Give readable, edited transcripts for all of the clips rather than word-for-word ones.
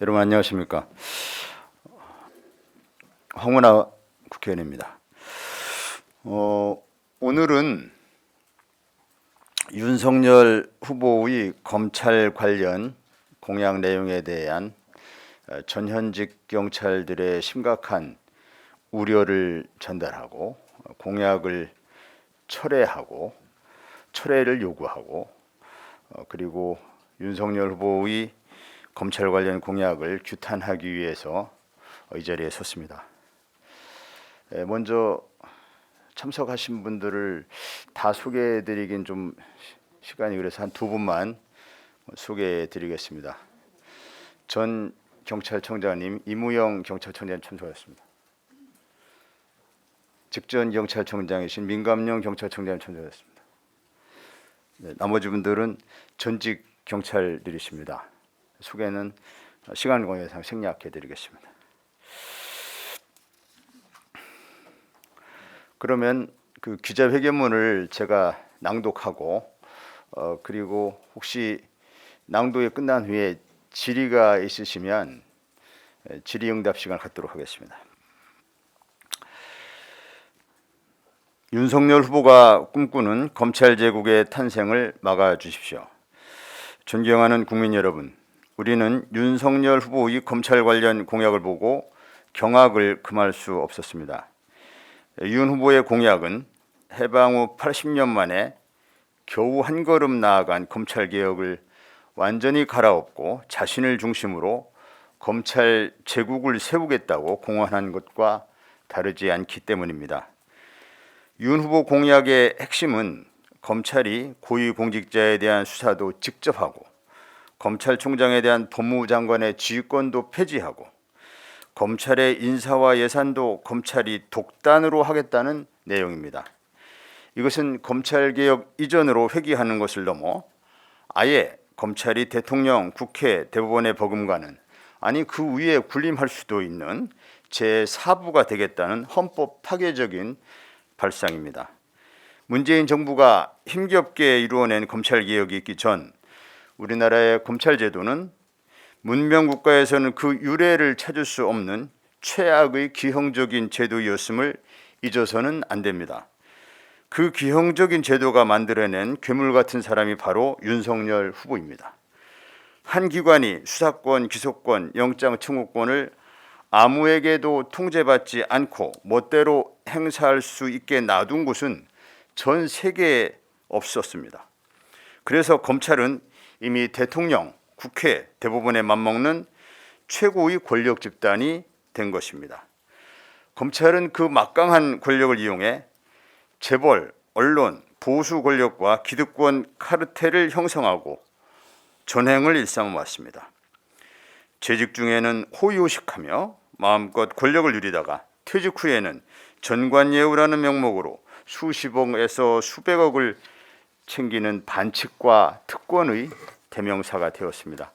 여러분 안녕하십니까? 황운하 국회의원입니다. 오늘은 윤석열 후보의 검찰 관련 공약 내용에 대한 전현직 경찰들의 심각한 우려를 전달하고 공약을 철회를 요구하고 그리고 윤석열 후보의 검찰 관련 공약을 규탄하기 위해서 이 자리에 섰습니다. 먼저 참석하신 분들을 다 소개해드리긴 좀 시간이 그래서 한 두 분만 소개해드리겠습니다. 전 경찰청장님, 이무영 경찰청장님 참석하셨습니다. 직전 경찰청장이신 민감용 경찰청장님 참석하셨습니다. 나머지 분들은 전직 경찰들이십니다. 소개는 시간 관계상 생략해드리겠습니다. 그러면 그 기자회견문을 제가 낭독하고 그리고 혹시 낭독이 끝난 후에 질의가 있으시면 질의응답 시간을 갖도록 하겠습니다. 윤석열 후보가 꿈꾸는 검찰 제국의 탄생을 막아주십시오. 존경하는 국민 여러분, 우리는 윤석열 후보의 검찰 관련 공약을 보고 경악을 금할 수 없었습니다. 윤 후보의 공약은 해방 후 80년 만에 겨우 한 걸음 나아간 검찰개혁을 완전히 갈아엎고 자신을 중심으로 검찰 제국을 세우겠다고 공언한 것과 다르지 않기 때문입니다. 윤 후보 공약의 핵심은 검찰이 고위공직자에 대한 수사도 직접 하고 검찰총장에 대한 법무장관의 지휘권도 폐지하고 검찰의 인사와 예산도 검찰이 독단으로 하겠다는 내용입니다. 이것은 검찰개혁 이전으로 회귀하는 것을 넘어 아예 검찰이 대통령, 국회, 대법원에 버금가는, 아니 그 위에 군림할 수도 있는 제4부가 되겠다는 헌법 파괴적인 발상입니다. 문재인 정부가 힘겹게 이루어낸 검찰개혁이 있기 전 우리나라의 검찰제도는 문명국가에서는 그 유례를 찾을 수 없는 최악의 기형적인 제도였음을 잊어서는 안 됩니다. 그 기형적인 제도가 만들어낸 괴물 같은 사람이 바로 윤석열 후보입니다. 한 기관이 수사권, 기소권, 영장 청구권을 아무에게도 통제받지 않고 멋대로 행사할 수 있게 놔둔 곳은 전 세계에 없었습니다. 그래서 검찰은 이미 대통령, 국회, 대법원에 맞먹는 최고의 권력 집단이 된 것입니다. 검찰은 그 막강한 권력을 이용해 재벌, 언론, 보수 권력과 기득권 카르텔을 형성하고 전횡을 일삼아왔습니다. 재직 중에는 호의호식하며 마음껏 권력을 누리다가 퇴직 후에는 전관예우라는 명목으로 수십억에서 수백억을 챙기는 반칙과 특권의 대명사가 되었습니다.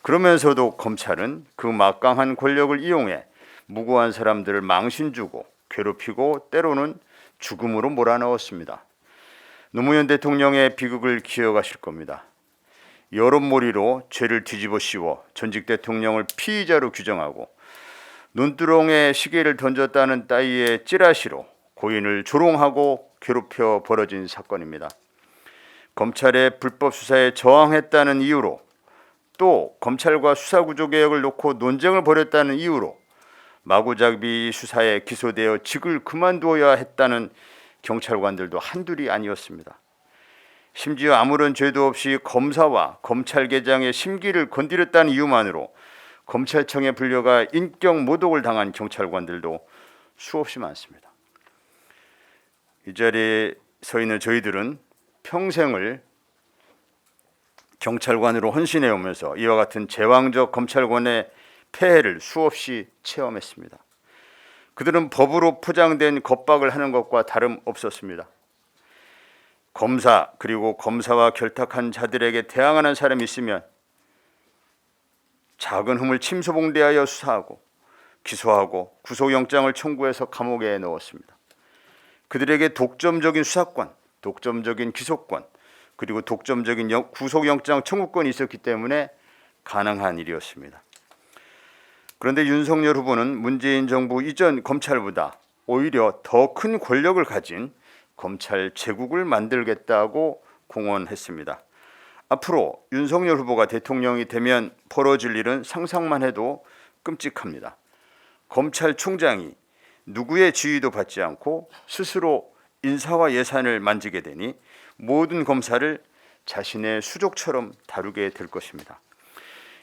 그러면서도 검찰은 그 막강한 권력을 이용해 무고한 사람들을 망신 주고 괴롭히고 때로는 죽음으로 몰아넣었습니다. 노무현 대통령의 비극을 기억하실 겁니다. 여론몰이로 죄를 뒤집어 씌워 전직 대통령을 피의자로 규정하고 논두렁에 시계를 던졌다는 따위의 찌라시로 고인을 조롱하고 괴롭혀 벌어진 사건입니다. 검찰의 불법 수사에 저항했다는 이유로 또 검찰과 수사구조개혁을 놓고 논쟁을 벌였다는 이유로 마구잡이 수사에 기소되어 직을 그만두어야 했다는 경찰관들도 한둘이 아니었습니다. 심지어 아무런 죄도 없이 검사와 검찰개장의 심기를 건드렸다는 이유만으로 검찰청에 불려가 인격 모독을 당한 경찰관들도 수없이 많습니다. 이 자리에 서 있는 저희들은 평생을 경찰관으로 헌신해 오면서 이와 같은 제왕적 검찰관의 폐해를 수없이 체험했습니다. 그들은 법으로 포장된 겁박을 하는 것과 다름없었습니다. 검사 그리고 검사와 결탁한 자들에게 대항하는 사람이 있으면 작은 흠을 침소봉대하여 수사하고 기소하고 구속영장을 청구해서 감옥에 넣었습니다. 그들에게 독점적인 수사권, 독점적인 기소권, 그리고 독점적인 구속영장 청구권이 있었기 때문에 가능한 일이었습니다. 그런데 윤석열 후보는 문재인 정부 이전 검찰보다 오히려 더 큰 권력을 가진 검찰 제국을 만들겠다고 공언했습니다. 앞으로 윤석열 후보가 대통령이 되면 벌어질 일은 상상만 해도 끔찍합니다. 검찰총장이 누구의 지휘도 받지 않고 스스로 인사와 예산을 만지게 되니 모든 검사를 자신의 수족처럼 다루게 될 것입니다.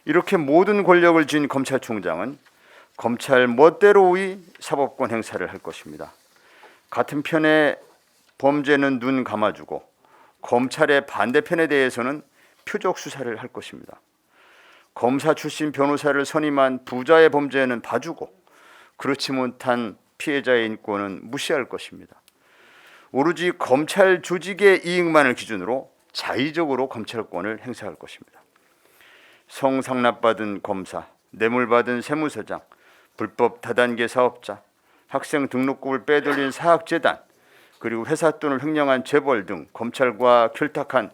이렇게 모든 권력을 쥔 검찰총장은 검찰 멋대로의 사법권 행사를 할 것입니다. 같은 편의 범죄는 눈 감아주고 검찰의 반대편에 대해서는 표적 수사를 할 것입니다. 검사 출신 변호사를 선임한 부자의 범죄는 봐주고 그렇지 못한 피해자의 인권은 무시할 것입니다. 오로지 검찰 조직의 이익만을 기준으로 자의적으로 검찰권을 행사할 것입니다. 성상납받은 검사, 뇌물받은 세무서장, 불법 다단계 사업자, 학생 등록금을 빼돌린 사학재단, 그리고 회사 돈을 횡령한 재벌 등 검찰과 결탁한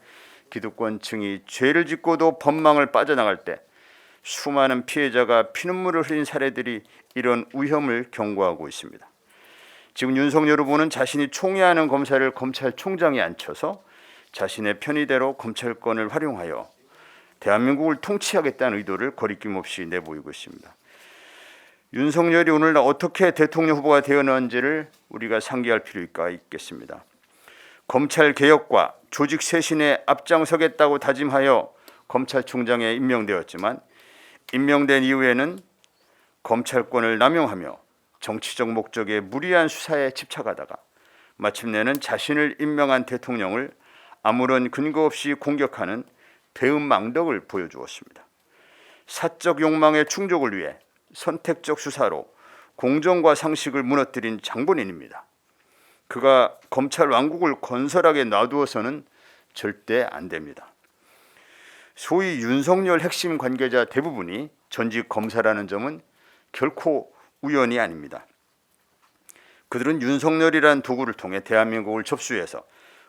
기득권층이 죄를 짓고도 법망을 빠져나갈 때 수많은 피해자가 피눈물을 흘린 사례들이 이런 위험을 경고하고 있습니다. 지금 윤석열 후보는 자신이 총애하는 검사를 검찰총장에 앉혀서 자신의 편의대로 검찰권을 활용하여 대한민국을 통치하겠다는 의도를 거리낌 없이 내보이고 있습니다. 윤석열이 오늘날 어떻게 대통령 후보가 되었는지를 우리가 상기할 필요가 있겠습니다. 검찰 개혁과 조직 쇄신에 앞장서겠다고 다짐하여 검찰총장에 임명되었지만 임명된 이후에는 검찰권을 남용하며 정치적 목적의 무리한 수사에 집착하다가 마침내는 자신을 임명한 대통령을 아무런 근거 없이 공격하는 배은망덕을 보여주었습니다. 사적 욕망의 충족을 위해 선택적 수사로 공정과 상식을 무너뜨린 장본인입니다. 그가 검찰 왕국을 건설하게 놔두어서는 절대 안 됩니다. 소위 윤석열 핵심 관계자 대부분이 전직 검사라는 점은 결코 우연이 아닙니다. 그들은 윤석열이란 도구를 통해 대한민국을 접수해서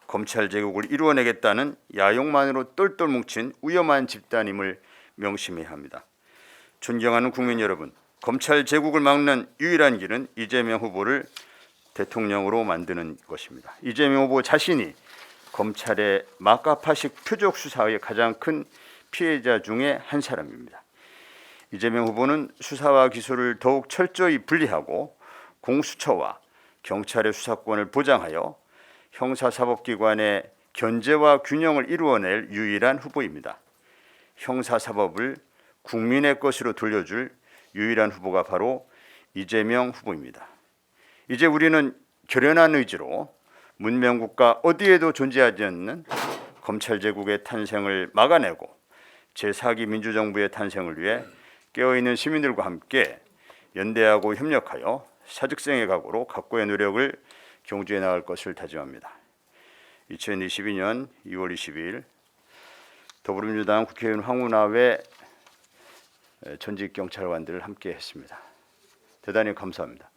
검찰 제국을 이루어내겠다는 야욕만으로 똘똘 뭉친 위험한 집단임을 명심해야 합니다. 존경하는 국민 여러분, 검찰 제국을 막는 유일한 길은 이재명 후보를 대통령으로 만드는 것입니다. 이재명 후보 자신이 검찰의 막가파식 표적 수사의 가장 큰 피해자 중에 한 사람입니다. 이재명 후보는 수사와 기소를 더욱 철저히 분리하고 공수처와 경찰의 수사권을 보장하여 형사사법기관의 견제와 균형을 이루어낼 유일한 후보입니다. 형사사법을 국민의 것으로 돌려줄 유일한 후보가 바로 이재명 후보입니다. 이제 우리는 결연한 의지로 문명국가 어디에도 존재하지 않는 검찰 제국의 탄생을 막아내고 제4기 민주정부의 탄생을 위해 깨어있는 시민들과 함께 연대하고 협력하여 사직생의 각오로 각고의 노력을 경주해 나갈 것을 다짐합니다. 2022년 2월 22일 더불어민주당 국회의원 황운하 외 전직 경찰관들을 함께 했습니다. 대단히 감사합니다.